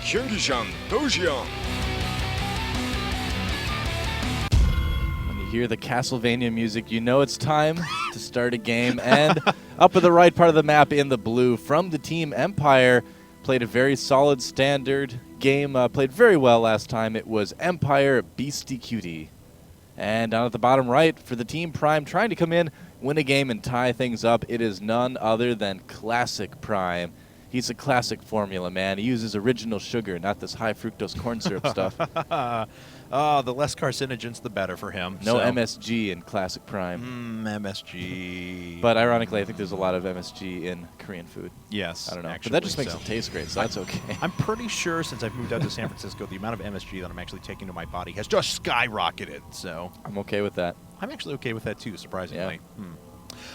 경기장 도시락. When you hear the Castlevania music, you know it's time to start a game. And up in the right part of the map in the blue from the team Empire, played a very solid standard game, played very well last time. It was Empire.Beastyqt. And down at the bottom right for the team Prime, trying to come in, win a game and tie things up, it is none other than Classic.Prime. He's a classic formula, man. He uses original sugar, not this high fructose corn syrup stuff. The less carcinogens, the better for him. No MSG in Classic.Prime. MSG. But ironically, I think there's a lot of MSG in Korean food. Yes. I don't know. Actually, but that just makes it taste great, so that's okay. I'm pretty sure since I've moved out to San Francisco, the amount of MSG that I'm actually taking to my body has just skyrocketed. So I'm okay with that. I'm actually okay with that too, surprisingly. Yeah.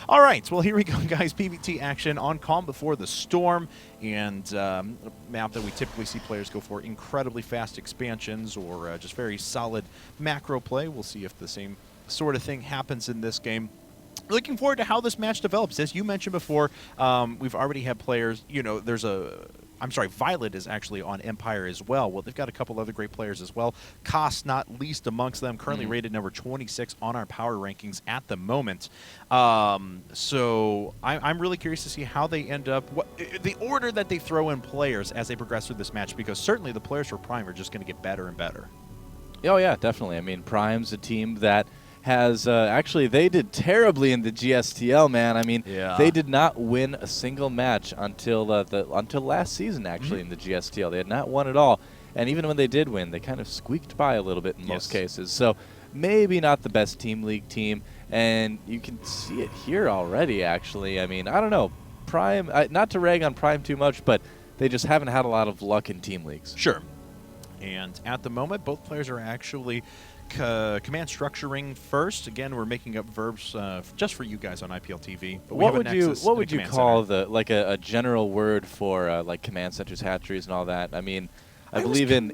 All right, well, here we go, guys. PvT action on Calm Before the Storm, and a map that we typically see players go for incredibly fast expansions or just very solid macro play. We'll see if the same sort of thing happens in this game. Looking forward to how this match develops. As you mentioned before, we've already had players, there's Violet is actually on Empire as well. Well, they've got a couple other great players as well. Koss, not least amongst them, currently rated number 26 on our power rankings at the moment. So I'm really curious to see how they end up, the order that they throw in players as they progress through this match, because certainly the players for Prime are just going to get better and better. Oh, yeah, definitely. I mean, Prime's a team that has actually, they did terribly in the GSTL, man. I mean, they did not win a single match until last season, actually, in the GSTL. They had not won at all. And even when they did win, they kind of squeaked by a little bit in most cases. So maybe not the best Team League team. And you can see it here already, actually. I mean, I don't know. Prime, not to rag on Prime too much, but they just haven't had a lot of luck in team leagues. Sure. And at the moment, both players are actually command structuring first. Again, we're making up verbs just for you guys on IPL TV. But what would you call a general word for like command centers, hatcheries, and all that? I mean, I believe in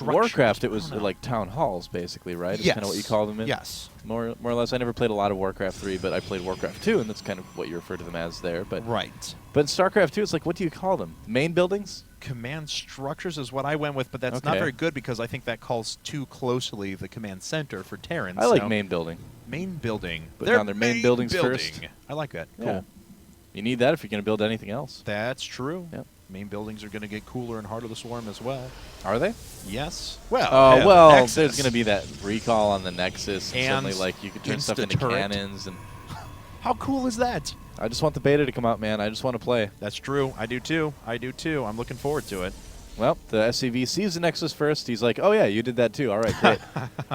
Warcraft it was like town halls, basically, right? Is kind of what you call them in? Yes. More or less. I never played a lot of Warcraft 3, but I played Warcraft 2, and that's kind of what you refer to them as there. But right. But in StarCraft 2, it's like, what do you call them? Main buildings? Command structures is what I went with, but that's not very good because I think that calls too closely the command center for Terran. I like main building. Main building. Put down their main buildings first. I like that. Cool. Yeah. You need that if you're going to build anything else. That's true. Yep. Main buildings are going to get cooler in Heart of the Swarm as well. Are they? Yes. Well, there's going to be that recall on the Nexus, and suddenly, like, you could turn stuff into cannons. And how cool is that? I just want the beta to come out, man. I just want to play. That's true. I do too. I'm looking forward to it. Well, the SCV sees the Nexus first. He's like, oh, yeah, you did that too. All right, great.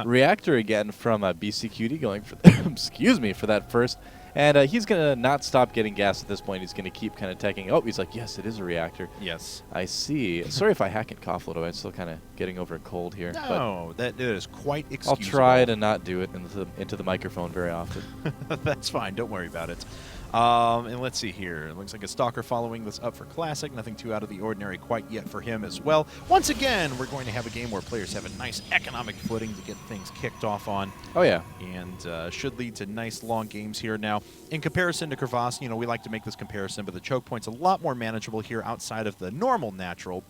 Reactor again from BCQT going for, for that first. And he's going to not stop getting gas at this point. He's going to keep kind of teching. Oh, he's like, yes, it is a reactor. Yes. I see. Sorry if I hack and cough a little bit. I'm still kind of getting over a cold here. No, that is quite excusable. I'll try to not do it into the microphone very often. That's fine. Don't worry about it. And let's see here. It looks like a Stalker following this up for Classic. Nothing too out of the ordinary quite yet for him as well. Once again, we're going to have a game where players have a nice economic footing to get things kicked off on. Oh, yeah. And should lead to nice long games here. Now, in comparison to Crevasse, we like to make this comparison, but the choke point's a lot more manageable here outside of the normal natural.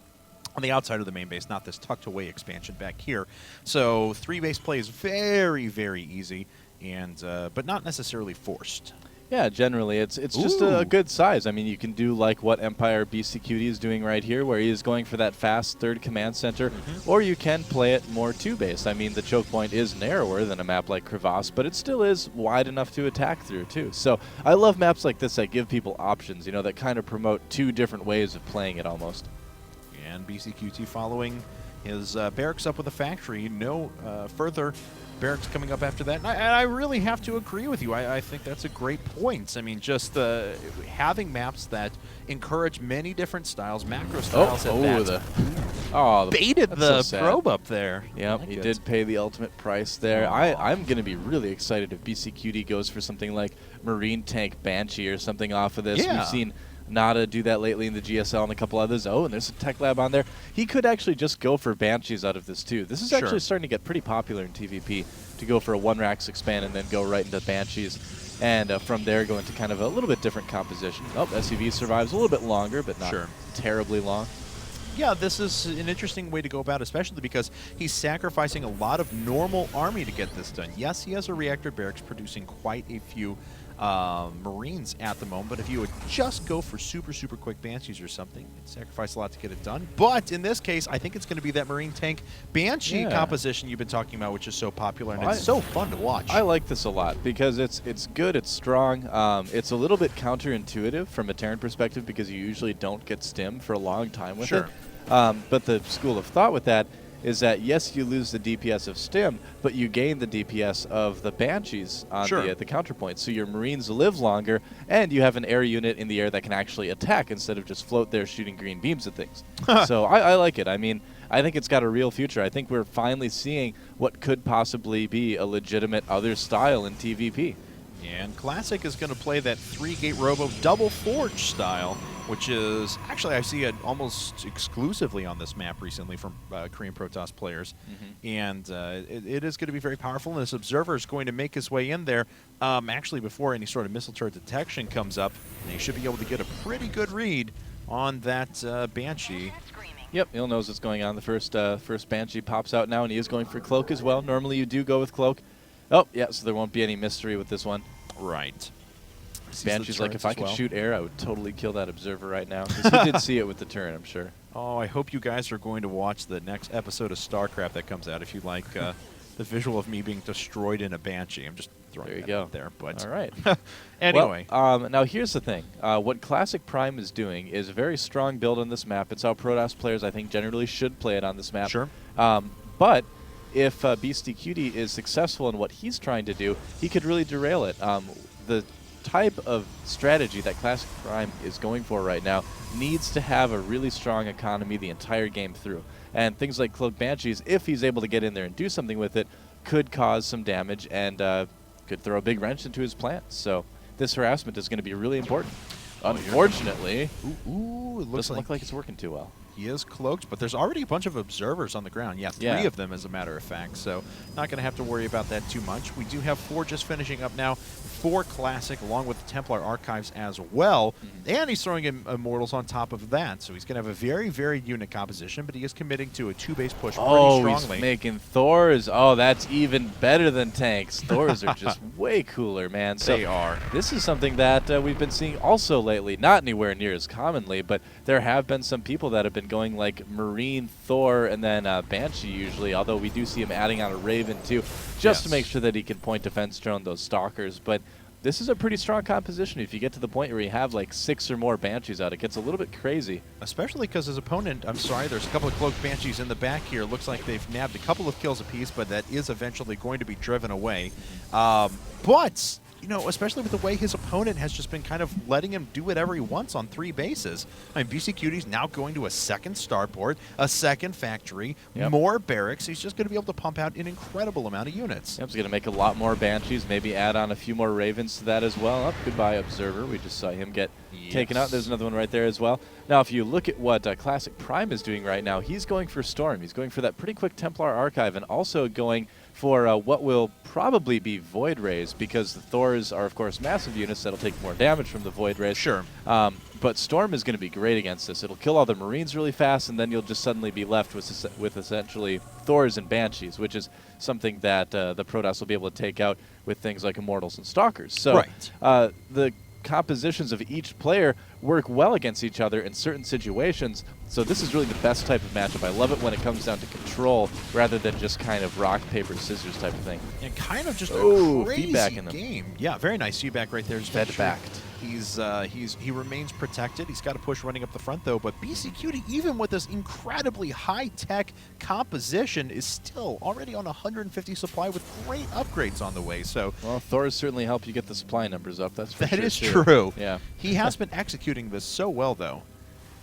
On the outside of the main base, not this tucked away expansion back here. So 3-base play is very, very easy, and but not necessarily forced. Yeah, generally, it's just a good size. I mean, you can do like what Empire.Beastyqt is doing right here, where he is going for that fast third command center, or you can play it more 2-base. I mean, the choke point is narrower than a map like Crevasse, but it still is wide enough to attack through, too. So I love maps like this that give people options, that kind of promote two different ways of playing it almost. And BCQT following his barracks up with a factory. No further barracks coming up after that. And I really have to agree with you. I think that's a great point. I mean, just having maps that encourage many different styles, macro styles. Baited the probe up there. Yep, he did pay the ultimate price there. I'm going to be really excited if BCQT goes for something like Marine Tank Banshee or something off of this. Yeah. We've seen Nada do that lately in the GSL and a couple others. Oh, and there's a Tech Lab on there. He could actually just go for Banshees out of this, too. This is actually starting to get pretty popular in TVP to go for a 1-Rax expand and then go right into Banshees. And from there, go into kind of a little bit different composition. Oh, SUV survives a little bit longer, but not terribly long. Yeah, this is an interesting way to go about it, especially because he's sacrificing a lot of normal army to get this done. Yes, he has a reactor barracks producing quite a few Marines at the moment, but if you would just go for super, super quick Banshees or something, you'd sacrifice a lot to get it done. But in this case, I think it's going to be that Marine tank Banshee composition you've been talking about, which is so popular, and it's so fun to watch. I like this a lot because it's good, it's strong. It's a little bit counterintuitive from a Terran perspective because you usually don't get stim for a long time with it. But the school of thought with that is that, yes, you lose the DPS of Stim, but you gain the DPS of the Banshees on the counterpoint. So your Marines live longer, and you have an air unit in the air that can actually attack instead of just float there shooting green beams at things. So I like it. I mean, I think it's got a real future. I think we're finally seeing what could possibly be a legitimate other style in TVP. And Classic is going to play that 3-gate robo double forge style, which is actually I see it almost exclusively on this map recently from Korean Protoss players, and it is going to be very powerful. And this observer is going to make his way in there actually before any sort of missile turret detection comes up, and he should be able to get a pretty good read on that Banshee. Yep, he'll knows what's going on. The first Banshee pops out now, and he is going for Cloak as well. Normally you do go with Cloak. Oh, yeah, so there won't be any mystery with this one. Right. Banshee's like, if I could shoot air, I would totally kill that observer right now. Because he did see it with the turret, I'm sure. Oh, I hope you guys are going to watch the next episode of StarCraft that comes out if you like the visual of me being destroyed in a Banshee. I'm just throwing that out there. But all right. Anyway. Well, now here's the thing. What Classic.Prime is doing is a very strong build on this map. It's how Protoss players, I think, generally should play it on this map. Sure. But if BeastyQt is successful in what he's trying to do, he could really derail it. The type of strategy that Classic.Prime is going for right now needs to have a really strong economy the entire game through. And things like Cloak Banshees, if he's able to get in there and do something with it, could cause some damage and could throw a big wrench into his plans. So this harassment is going to be really important. Unfortunately, it looks doesn't look like it's working too well. He is cloaked, but there's already a bunch of observers on the ground. Yeah, three of them, as a matter of fact. So not going to have to worry about that too much. We do have 4 just finishing up now. 4 Classic, along with the Templar Archives as well. And he's throwing in Immortals on top of that. So he's going to have a very, very unit composition, but he is committing to a 2-base push pretty strongly. He's making Thors. Oh, that's even better than tanks. Thors are just way cooler, man. So they are. This is something that we've been seeing also lately. Not anywhere near as commonly, but there have been some people that have been going like Marine, Thor, and then Banshee usually, although we do see him adding on a Raven too, just to make sure that he can point defense drone those Stalkers. But this is a pretty strong composition. If you get to the point where you have like 6 or more Banshees out, it gets a little bit crazy. Especially because his opponent, I'm sorry, there's a couple of Cloaked Banshees in the back here. Looks like they've nabbed a couple of kills apiece, but that is eventually going to be driven away. But you know, especially with the way his opponent has just been kind of letting him do whatever he wants on 3 bases. I mean, BeastyQt's now going to a 2nd starport, a 2nd factory, more barracks. He's just going to be able to pump out an incredible amount of units. He's going to make a lot more Banshees, maybe add on a few more Ravens to that as well. Oh, goodbye, Observer. We just saw him get taken out. There's another one right there as well. Now, if you look at what Classic.Prime is doing right now, he's going for Storm. He's going for that pretty quick Templar Archive and also going for what will probably be Void Rays, because the Thors are, of course, massive units that'll take more damage from the Void Rays. Sure. But Storm is going to be great against this. It'll kill all the Marines really fast, and then you'll just suddenly be left with essentially Thors and Banshees, which is something that the Protoss will be able to take out with things like Immortals and Stalkers. So the compositions of each player work well against each other in certain situations. So this is really the best type of matchup. I love it when it comes down to control rather than just kind of rock, paper, scissors type of thing. And kind of just a crazy feedback in them. Game. Yeah, very nice feedback right there. Fed-backed. He remains protected. He's got a push running up the front though, but BeastyQt, even with this incredibly high-tech composition, is still already on 150 supply with great upgrades on the way. So, well, Thors certainly help you get the supply numbers up. That's for sure. That is true. Yeah. He has been executing this so well though.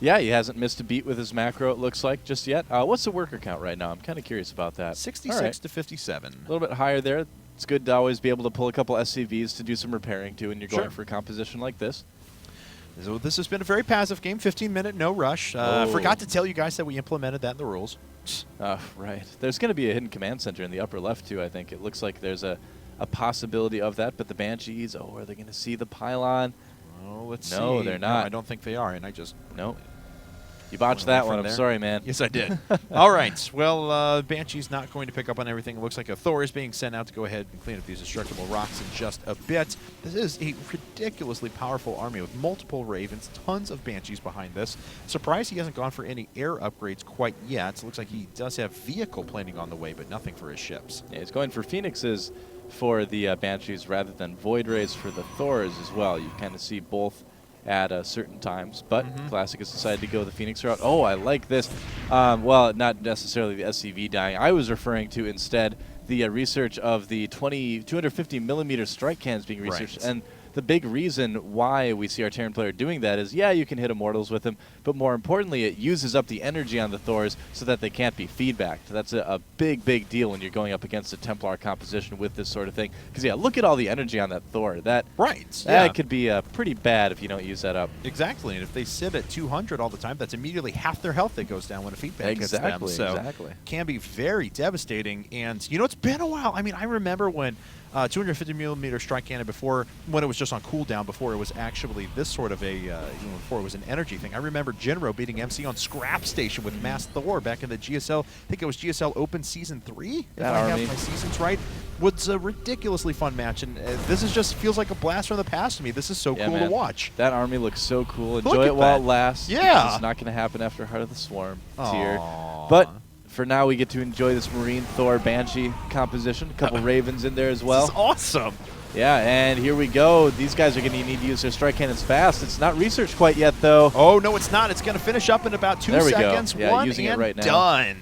Yeah, he hasn't missed a beat with his macro, it looks like, just yet. What's the worker count right now? I'm kind of curious about that. 66 to 57. A little bit higher there. It's good to always be able to pull a couple SCVs to do some repairing to when you're going for a composition like this. So this has been a very passive game, 15-minute, no rush. Forgot to tell you guys that we implemented that in the rules. Right. There's going to be a hidden command center in the upper left, too, I think. It looks like there's a possibility of that, but the Banshees, are they going to see the pylon? Oh, let's see. No, they're not. No, I don't think they are, and I just... Nope. You botched Going that away one. from I'm there. sorry, man. Yes, I did. All right. Well, Banshee's not going to pick up on everything. It looks like a Thor is being sent out to go ahead and clean up these destructible rocks in just a bit. This is a ridiculously powerful army with multiple Ravens, tons of Banshees behind this. Surprised he hasn't gone for any air upgrades quite yet. It looks like he does have vehicle planning on the way, but nothing for his ships. Yeah, he's going for Phoenixes for the Banshees rather than Void Rays for the Thors as well. You kind of see both at certain times, but Classic has decided to go the Phoenix route. Oh, I like this. Well, not necessarily the SCV dying. I was referring to instead the research of the 250 millimeter strike cannons being researched. Right. And the big reason why we see our Terran player doing that is, yeah, you can hit Immortals with them, but more importantly, it uses up the energy on the Thors so that they can't be feedbacked. That's a big, big deal when you're going up against a Templar composition with this sort of thing. Because, yeah, look at all the energy on that Thor. That could be pretty bad if you don't use that up. Exactly, and if they sit at 200 all the time, that's immediately half their health that goes down when a feedback hits them. So can be very devastating. And, you know, it's been a while. I mean, I remember when 250 millimeter strike cannon before, when it was just on cooldown, before it was actually this sort of a, before it was an energy thing. I remember Jinro beating MC on Scrap Station with Mass Thor back in the GSL, I think it was GSL Open Season 3, if I have my seasons right. Was a ridiculously fun match, and this is just feels like a blast from the past to me. This is so cool to watch. That army looks so cool. Enjoy it while it lasts. Yeah. It's not going to happen after Heart of the Swarm tier. But for now, we get to enjoy this Marine Thor Banshee composition. A couple Ravens in there as well. This is awesome. Yeah, and here we go. These guys are going to need to use their strike cannons fast. It's not researched quite yet, though. Oh, no, it's not. It's going to finish up in about 2 seconds. Go. Yeah, One using and it right now. Done.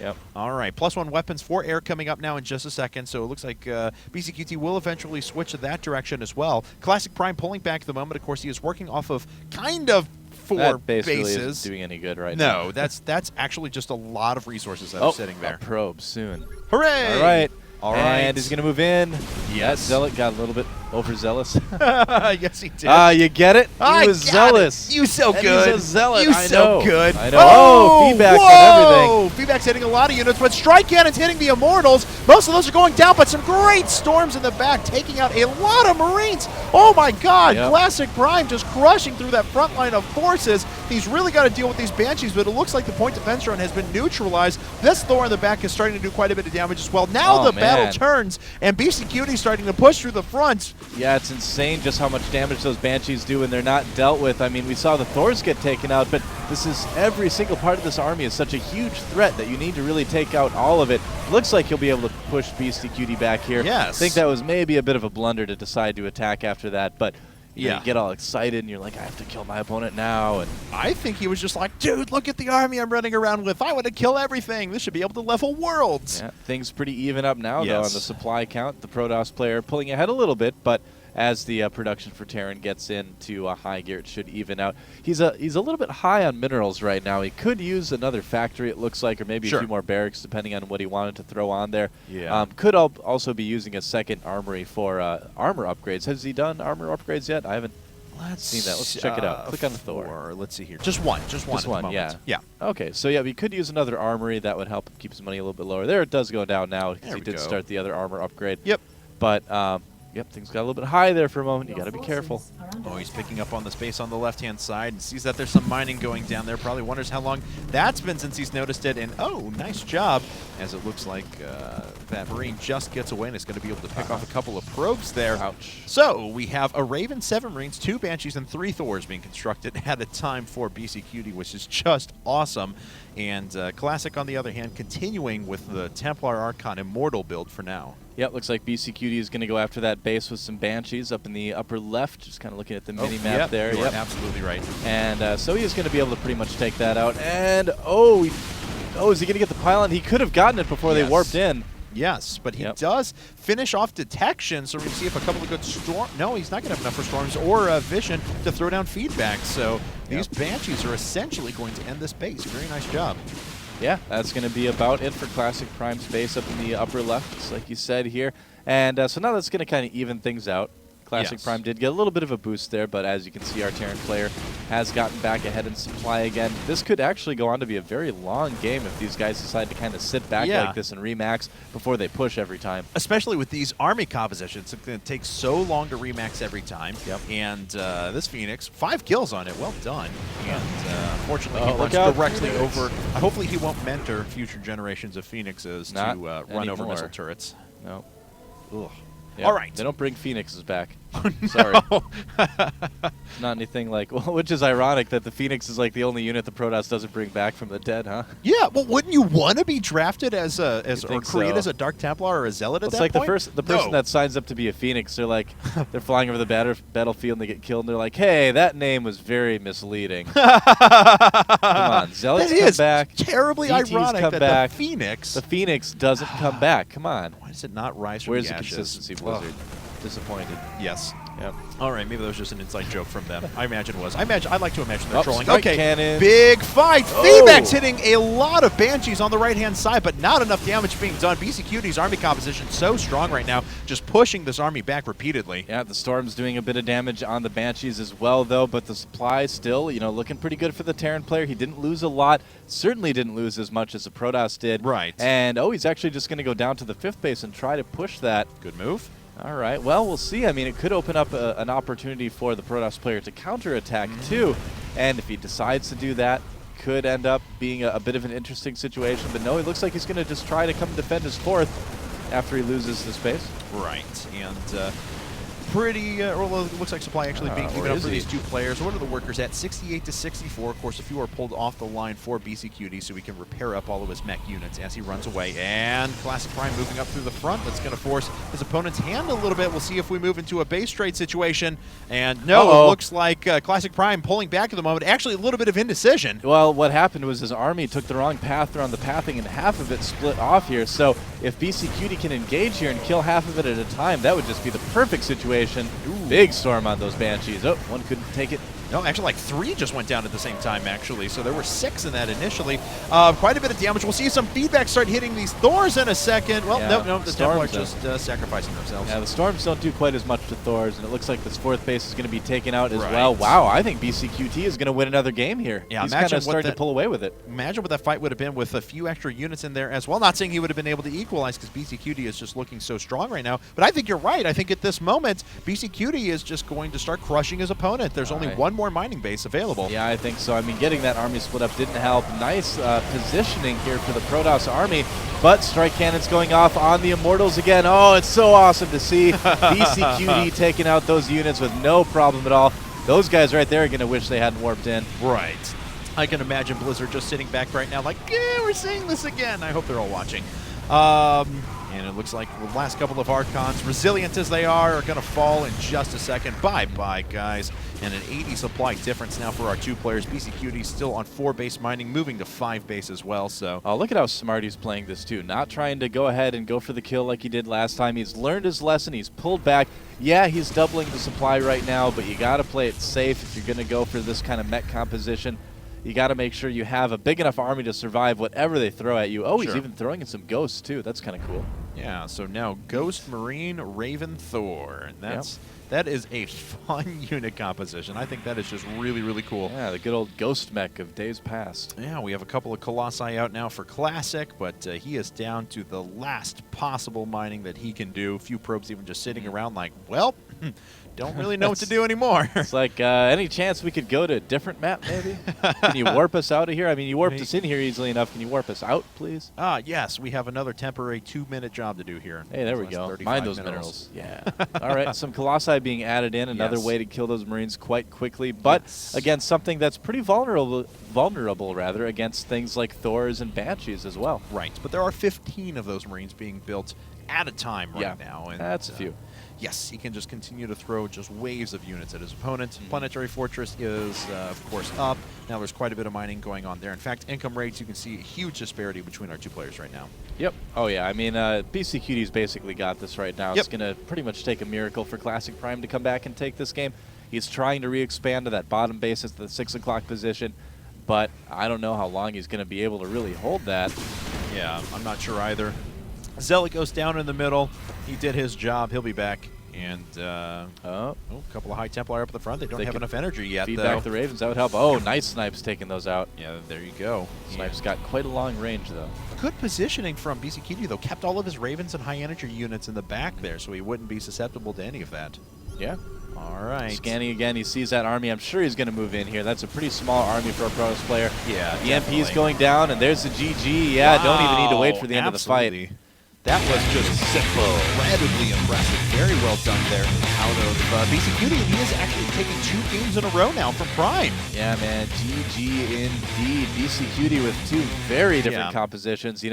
Yep. All right, +1 weapons for air coming up now in just a second, so it looks like BCQT will eventually switch to that direction as well. Classic.Prime pulling back at the moment. Of course, he is working off of kind of 4 that base bases. Really isn't doing any good right now. No, that's actually just a lot of resources that are sitting there. A probe soon. Hooray! All right. All right. And he's going to move in. Yes. That Zealot got a little bit overzealous. Yes, he did. You get it? He was zealous. You so good. He's a zealot. You I so know. good. I know. Oh, feedback and everything. Feedback's hitting a lot of units, but strike cannons hitting the Immortals. Most of those are going down, but some great storms in the back, taking out a lot of Marines. Oh my God! Yep. Classic.Prime just crushing through that front line of forces. He's really got to deal with these Banshees, but it looks like the point defense run has been neutralized. This Thor in the back is starting to do quite a bit of damage as well. Now the battle turns, and BCQT is starting to push through the front. Yeah, it's insane just how much damage those Banshees do when they're not dealt with. I mean, we saw the Thors get taken out, but this is every single part of this army is such a huge threat that you need to really take out all of it. Looks like you'll be able to push BCQT back here. Yes. I think that was maybe a bit of a blunder to decide to attack after that, but you get all excited and you're like, I have to kill my opponent now. And I think he was just like, dude, look at the army I'm running around with. I want to kill everything. This should be able to level worlds. Yeah, things pretty even up now, though, on the supply count. The Protoss player pulling ahead a little bit, but as the production for Terran gets into high gear, it should even out. He's a little bit high on minerals right now. He could use another factory, it looks like, or maybe a few more barracks, depending on what he wanted to throw on there. Yeah. Could also be using a second armory for armor upgrades. Has he done armor upgrades yet? I haven't seen that. Let's check it out. Click on the Thor. Let's see here. Just one. Just one, yeah. Yeah. Okay, so yeah, we could use another armory. That would help him keep his money a little bit lower. There it does go down now because he did start the other armor upgrade. Yep. But yep, things got a little bit high there for a moment. You got to be careful. Oh, he's picking up on the space on the left-hand side and sees that there's some mining going down there. Probably wonders how long that's been since he's noticed it. And, oh, nice job, as it looks like that Marine just gets away and is going to be able to pick off a couple of probes there. Ouch. So we have a Raven, 7 Marines, 2 Banshees, and 3 Thors being constructed at a time for BCQT, which is just awesome. And Classic, on the other hand, continuing with the Templar Archon Immortal build for now. Yeah, it looks like BCQT is going to go after that base with some Banshees up in the upper left, just kind of looking at the mini-map there. You're absolutely right. And so he is going to be able to pretty much take that out. And, is he going to get the pylon? He could have gotten it before they warped in. Yes, but he does finish off detection, so we're going to see if a couple of good storms... No, he's not going to have enough for storms or vision to throw down feedback, so these Banshees are essentially going to end this base. Very nice job. Yeah, that's going to be about it for Classic.Prime's base up in the upper left, just like you said here. And so now that's going to kind of even things out. Classic.Prime did get a little bit of a boost there, but as you can see, our Terran player has gotten back ahead in supply again. This could actually go on to be a very long game if these guys decide to kind of sit back like this and remax before they push every time. Especially with these army compositions. It's going to take so long to remax every time. Yep. And this Phoenix, 5 kills on it. Well done. And unfortunately, he runs out, directly Phoenix. over. Hopefully, he won't mentor future generations of Phoenixes Not to run over anymore. missile turrets. No. Ugh. Yep. All right. They don't bring Phoenixes back. Oh, Sorry. no. Not anything like, well, which is ironic that the Phoenix is like the only unit the Protoss doesn't bring back from the dead, huh? Yeah, well, wouldn't you want to be drafted as or think created so. as a Dark Templar or a Zealot at It's that like point? the person that signs up to be a Phoenix, they're like, they're flying over the battlefield and they get killed and they're like, hey, that name was very misleading. Come on, Zealots That come is back. terribly DTs ironic come that back. the Phoenix. The Phoenix doesn't come back. Come on. Why does it not rise from Where's the the ashes? consistency, Blizzard? Disappointed. Yes. Yep. All right, maybe that was just an inside joke from them. I imagine it was. I'd like to imagine they're Oh, trolling. strike Okay, cannon. big fight. Oh. Feedback's hitting a lot of Banshees on the right-hand side, but not enough damage being done. BCQT's army composition so strong right now, just pushing this army back repeatedly. Yeah, the Storm's doing a bit of damage on the Banshees as well, though, but the supply still, you know, looking pretty good for the Terran player. He didn't lose a lot. Certainly didn't lose as much as the Protoss did. Right. And, he's actually just going to go down to the 5th base and try to push that. Good move. All right. Well, we'll see. I mean, it could open up an opportunity for the Protoss player to counterattack, too. And if he decides to do that, could end up being a bit of an interesting situation. But no, it looks like he's going to just try to come defend his 4th after he loses the space. Right. And pretty, well, it looks like supply actually being where even up is for he? these two players. What are the workers at? 68 to 64. Of course, a few are pulled off the line for BCQT, so we can repair up all of his mech units as he runs away. And Classic.Prime moving up through the front. That's going to force his opponent's hand a little bit. We'll see if we move into a base trade situation. And no, it looks like Classic.Prime pulling back at the moment. Actually, a little bit of indecision. Well, what happened was his army took the wrong path around the pathing, and half of it split off here. So if BCQT can engage here and kill half of it at a time, that would just be the perfect situation. Ooh. Big storm on those Banshees. Oh, one couldn't take it. No, actually, like 3 just went down at the same time, actually. So there were 6 in that initially. Quite a bit of damage. We'll see some feedback start hitting these Thors in a second. Well, Yeah. no, the Storms Templars just sacrificing themselves. Yeah, the Storms don't do quite as much to Thors, and it looks like this 4th base is going to be taken out as Right. well. Wow, I think BCQT is going to win another game here. Yeah, He's imagine kind of what starting that- to pull away with it. Imagine what that fight would have been with a few extra units in there as well. Not saying he would have been able to equalize because BCQT is just looking so strong right now. But I think you're right. I think at this moment, BCQT is just going to start crushing his opponent. There's only Right. one more mining base available. Yeah, I think so. I mean, getting that army split up didn't help. Nice positioning here for the Protoss army, but strike cannons going off on the Immortals again. Oh, it's so awesome to see BCQT taking out those units with no problem at all. Those guys right there are going to wish they hadn't warped in. Right. I can imagine Blizzard just sitting back right now like, yeah, we're seeing this again. I hope they're all watching. And it looks like the last couple of Archons, resilient as they are going to fall in just a second. Bye-bye, guys. And an 80 supply difference now for our 2 players. BCQT still on 4 base mining, moving to 5 base as well. So Oh, look at how smart he's playing this, too. Not trying to go ahead and go for the kill like he did last time. He's learned his lesson. He's pulled back. Yeah, he's doubling the supply right now, but you got to play it safe if you're going to go for this kind of mech composition. You got to make sure you have a big enough army to survive whatever they throw at you. Oh, he's Sure. even throwing in some ghosts, too. That's kind of cool. yeah, so now Ghost, Marine, Raven, Thor. And that is a fun unit composition. I think that is just really, really cool. Yeah, the good old ghost mech of days past. Yeah, we have a couple of Colossi out now for Classic, but he is down to the last possible mining that he can do. A few probes even just sitting around like, well, don't really know what to do anymore. It's like, any chance we could go to a different map, maybe? Can you warp us out of here? I mean, you warped us in here easily enough. Can you warp us out, please? Yes, we have another temporary 2-minute job to do here. Hey, there we Last go. 35 Mind those minerals. Yeah. All right, some Colossi being added in. Another Yes. way to kill those Marines quite quickly. But, Yes. again, something that's pretty vulnerable against things like Thors and Banshees as well. Right, but there are 15 of those Marines being built at a time right Yeah, now. And that's a few. Yes, he can just continue to throw just waves of units at his opponent. Planetary Fortress is, of course, up. Now there's quite a bit of mining going on there. In fact, income rates, you can see a huge disparity between our 2 players right now. Yep. Oh, yeah. I mean, BCQT's basically got this right now. Yep. It's going to pretty much take a miracle for Classic.Prime to come back and take this game. He's trying to re-expand to that bottom base at the 6 o'clock position, but I don't know how long he's going to be able to really hold that. Yeah, I'm not sure either. Zealot goes down in the middle. He did his job. He'll be back. And Oh, a couple of high Templar up at the front. They don't have enough energy yet, feed though. back the Ravens. That would help. Oh, nice Snipes taking those out. Yeah, there you go. Snipes got quite a long range, though. Good positioning from Beastyqt, though. Kept all of his Ravens and high energy units in the back there, so he wouldn't be susceptible to any of that. Yeah. All right. Scanning again, he sees that army. I'm sure he's going to move in here. That's a pretty small army for a Protoss player. Yeah, the EMP's going down, and there's the GG. Yeah, wow. Don't even need to wait for the end Absolutely. of the fight. That was just incredibly impressive. Very well done there out of Beastyqt, and he is actually taking 2 games in a row now from Prime. Yeah, man. GG indeed. Beastyqt with 2 very different compositions. You know,